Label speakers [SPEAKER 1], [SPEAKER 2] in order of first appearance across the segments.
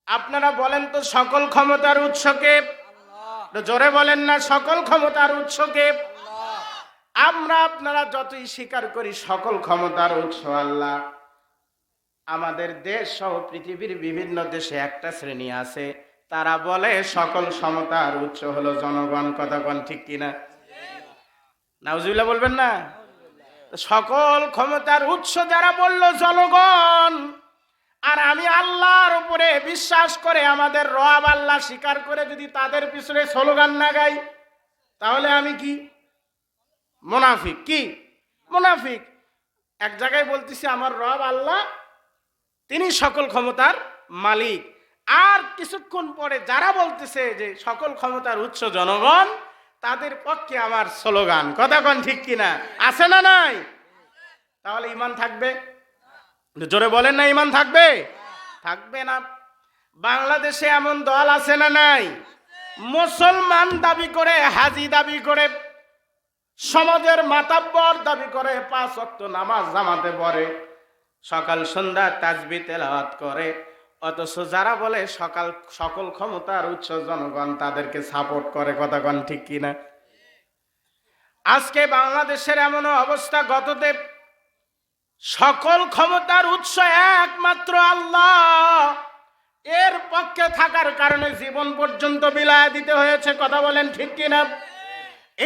[SPEAKER 1] আপনারা বলেন তো সকল ক্ষমতার উৎসকে? জোরে বলেন না, সকল ক্ষমতার উৎসকে? আমরা আপনারা যতই স্বীকার করি সকল ক্ষমতার উৎস আল্লাহ, আমাদের দেশ সহ পৃথিবীর বিভিন্ন দেশে একটা শ্রেণী আছে, তারা বলে সকল ক্ষমতার উৎস হলো জনগণ। কথা কোন ঠিক কিনা? নাউজুবিল্লাহ বলবেন না? সকল ক্ষমতার উৎস যারা বলল জনগণ, আর আমি আল্লাহর উপরে বিশ্বাস করে আমাদের রব আল্লাহ স্বীকার করে যদি তাদের পিছনে স্লোগান না গাই, তাহলে আমি কি মুনাফিক? কি মুনাফিক? এক জায়গায় বলতেছি আমার রব আল্লাহ, তিনি সকল ক্ষমতার মালিক, আর কিছুক্ষণ পরে যারা বলতেছে যে সকল ক্ষমতার উৎস জনগণ, তাদের পক্ষে আমার স্লোগান। কথা কোন ঠিক কিনা? আছে না নাই? তাহলে ঈমান থাকবে? জোরে বলেন না, ঈমান থাকবে? থাকবে না। বাংলাদেশে এমন দল আছে না নাই? মুসলমান দাবি করে, হাজি দাবি করে, সমাজের মাতাব্বর দাবি করে, 5 ওয়াক্ত নামাজ জামাতে পড়ে, সকাল সন্ধ্যা তাসবিহ তেলাওয়াত করে, অথচ যারা বলে সকল ক্ষমতার উৎস জনগণ, তাদেরকে সাপোর্ট করে। কথা কোন ঠিক কিনা? আজকে বাংলাদেশের এমন অবস্থা, গতদেব সকল ক্ষমতার উৎস একমাত্র আল্লাহ, এর পক্ষে থাকার কারণে জীবন পর্যন্ত বিলায় দিতে হয়েছে। কথা বলেন ঠিক কিনা?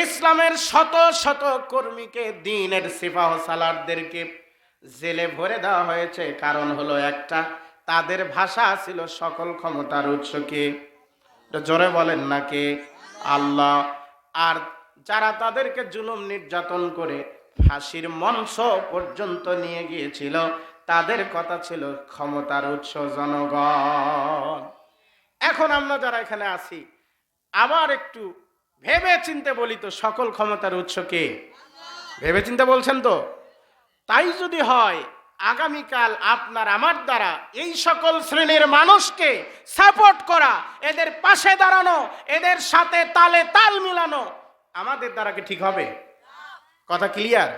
[SPEAKER 1] ইসলামের শত শত কর্মীকে, দ্বীনের সিপাহ সালারদেরকে জেলে ভরে দেওয়া হয়েছে, কারণ হলো একটা, তাদের ভাষা ছিল সকল ক্ষমতার উৎস কে? জোরে বলেন না কে? আল্লাহ। আর যারা তাদেরকে জুলুম নির্যাতন করে ফাঁসির মঞ্চ পর্যন্ত নিয়ে গিয়েছিল, তাদের কথা ছিল ক্ষমতার উৎস জনগণ। এখন আমরা যারা এখানে আছি, আবার একটু ভেবে চিনতে বলি তো, সকল ক্ষমতার উৎস কে? ভেবে চিনতে বলছেন তো? তাই যদি হয়, আগামীকাল আপনার আমার দ্বারা এই সকল শ্রেণীর মানুষকে সাপোর্ট করা, এদের পাশে দাঁড়ানো, এদের সাথে তালে তাল মিলানো আমাদের দ্বারা কি ঠিক হবে? কথা ক্লিয়ার?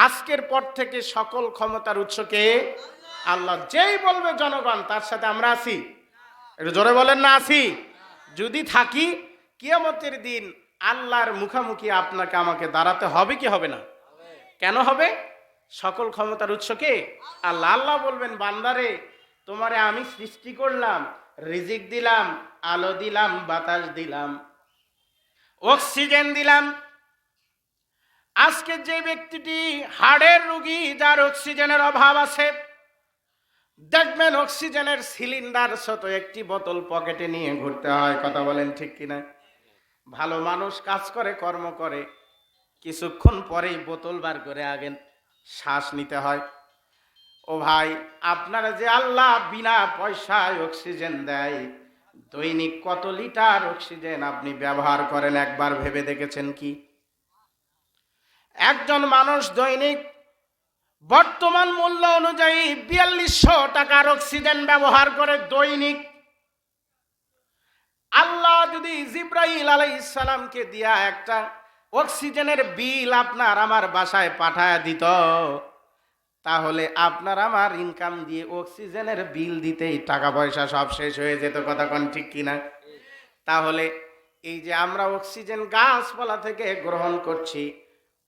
[SPEAKER 1] আজকের পর থেকে সকল ক্ষমতার উৎস কে? আল্লাহ। যেই বলবে জনগণ, তার সাথে আমরা আছি। একটু জোরে বলেন না, আছি? যদি থাকি, কিয়ামতের দিন আল্লাহর মুখামুখি আপনাকে আমাকে দাঁড়াতে হবে কি হবে না? কেন হবে? সকল ক্ষমতার উৎস কে? আল্লাহ। আল্লাহ বলবেন, বান্দারে, তোমারে আমি সৃষ্টি করলাম, রিজিক দিলাম, আলো দিলাম, বাতাস দিলাম, অক্সিজেন দিলাম। আজকে যে ব্যক্তিটি হার্টের রোগী, যার অক্সিজেনের অভাব আছে, দেখবেন অক্সিজেনের সিলিন্ডার শত একটি বোতল পকেটে নিয়ে ঘুরতে হয়। কথা বলেন ঠিক কিনা? ভালো মানুষ কাজ করে, কর্ম করে, কিছুক্ষণ পরেই বোতল বার করে আগে শ্বাস নিতে হয়। ও ভাই, আপনারা যে আল্লাহ বিনা পয়সায় অক্সিজেন দেয়, দৈনিক কত লিটার অক্সিজেন আপনি ব্যবহার করেন একবার ভেবে দেখেছেন কি? একজন মানুষ দৈনিক বর্তমান মূল্য অনুযায়ী 4200 টাকার অক্সিজেন ব্যবহার করে দৈনিক। আল্লাহ যদি জিব্রাইল আলাইহিস সালামকে দিয়া একটা অক্সিজেনের বিল আপনার আমার বাসায় পাঠায় দিত, তাহলে আপনার আমার ইনকাম দিয়ে অক্সিজেনের বিল দিতেই টাকা পয়সা সব শেষ হয়ে যেত। কথা কোন ঠিক কিনা? তাহলে এই যে আমরা অক্সিজেন গাছপালা থেকে গ্রহণ করছি,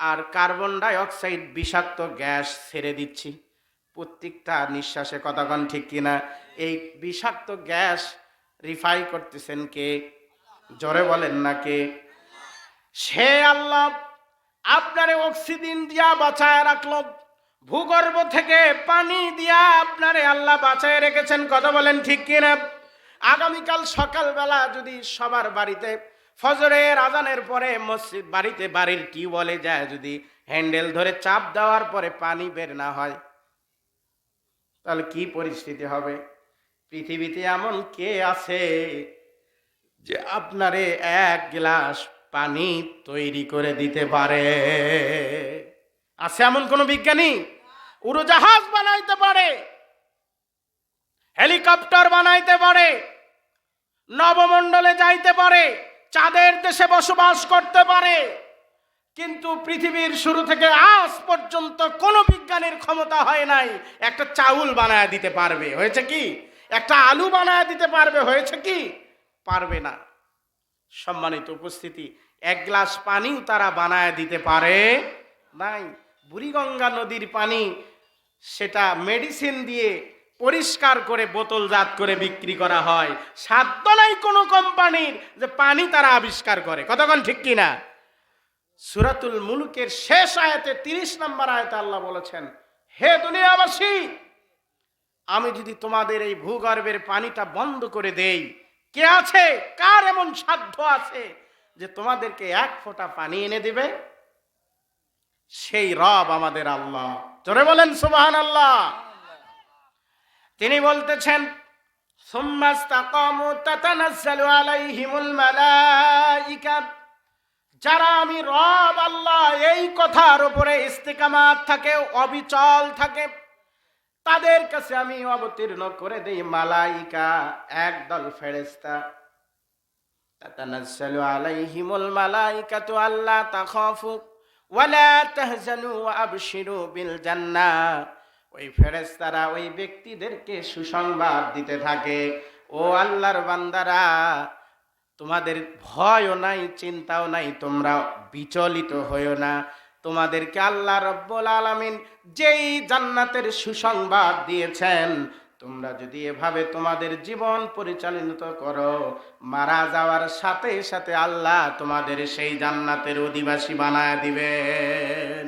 [SPEAKER 1] আর কার্বন ডাই অক্সাইড বিষাক্ত গ্যাস ছেড়ে দিচ্ছি প্রত্যেকটা নিঃশ্বাসে। কথা কোন ঠিক কিনা? এই বিষাক্ত গ্যাস রিফাই করতেছেন কে? জোরে বলেন না কে? সে আল্লাহ। আপনারে অক্সিজেন দিয়া বাঁচায় রাখলো, ভূগর্ভ থেকে পানি দিয়া আপনারে আল্লাহ বাঁচায় রেখেছেন। কথা বলেন ঠিক কিনা? আগামীকাল সকালবেলা যদি সবার বাড়িতে ফজরের আজানের পরে মসজিদ বাড়িতে বাড়ির টিউবওয়েলে যায়, যদি হ্যান্ডেল ধরে চাপ দেওয়ার পরে পানি বের না হয়, তাহলে কি পরিস্থিতি হবে? পৃথিবীতে এমন কে আছে যে আপনারে 1 গ্লাস পানি তৈরি করে দিতে পারে? আছে এমন কোন বিজ্ঞানী? উড়োজাহাজ বানাইতে পারে, হেলিকপ্টার বানাইতে পারে, নবমণ্ডলে যাইতে পারে, চাঁদের দেশে বসবাস করতে পারে, কিন্তু পৃথিবীর শুরু থেকে আজ পর্যন্ত কোন বিজ্ঞানীর ক্ষমতা হয় নাই একটা চাউল বানায় দিতে পারবে। হয়েছে কি? একটা আলু বানায় দিতে পারবে? হয়েছে কি? পারবে না। সম্মানিত উপস্থিতি, এক গ্লাস পানিও তারা বানায় দিতে পারে নাই। বুড়িগঙ্গা নদীর পানি সেটা মেডিসিন দিয়ে পরিষ্কার করে বোতলজাত করে বিক্রি করা হয়। সাধ্য নাই কোনো কোম্পানির যে পানি তারা আবিষ্কার করে। কতক্ষণ ঠিক কিনা? সূরাতুল মুলকের শেষ আয়াতে 30 নম্বর আয়াতে আল্লাহ বলেছেন, হে দুনিয়াবাসী, আমি যদি তোমাদের এই ভূগর্ভের পানিটা বন্ধ করে দেই, কে আছে, কার এমন সাধ্য আছে যে তোমাদেরকে এক ফোঁটা পানি এনে দিবে? সেই রব আমাদের আল্লাহ। জোরে বলেন সুবহানাল্লাহ। তিনি বলতেছেন, সুম্মাস্তাকামু তাতানাজ্জালু আলাইহিমুল মালাইকা, যারা আমি রব আল্লাহ এই কথার উপরে ইস্তিকামাত থাকে, অবিচল থাকে, তাদের কাছে আমি অবতীর্ণ করে দেই মালাইকা, একদল ফেরেশতা। তাতানাজ্জালু আলাইহিমুল মালাইকাতু আল্লা তাখাফু ওয়ালা তাহজানু ওয়া আবশিরু বিল জান্নাহ। ওই ফেরেশতারা ওই ব্যক্তিদেরকে সুসংবাদ দিতে থাকে, ও আল্লাহর বান্দারা, তোমাদের ভয়ও নাই, চিন্তাও নাই, তোমরা বিচলিত হইও না। তোমাদেরকে আল্লাহ রব্বুল আলামিন যেই জান্নাতের সুসংবাদ দিয়েছেন, তোমরা যদি এভাবে তোমাদের জীবন পরিচালিত করো, মারা যাওয়ার সাথে সাথে আল্লাহ তোমাদের সেই জান্নাতের অধিবাসী বানায় দিবেন।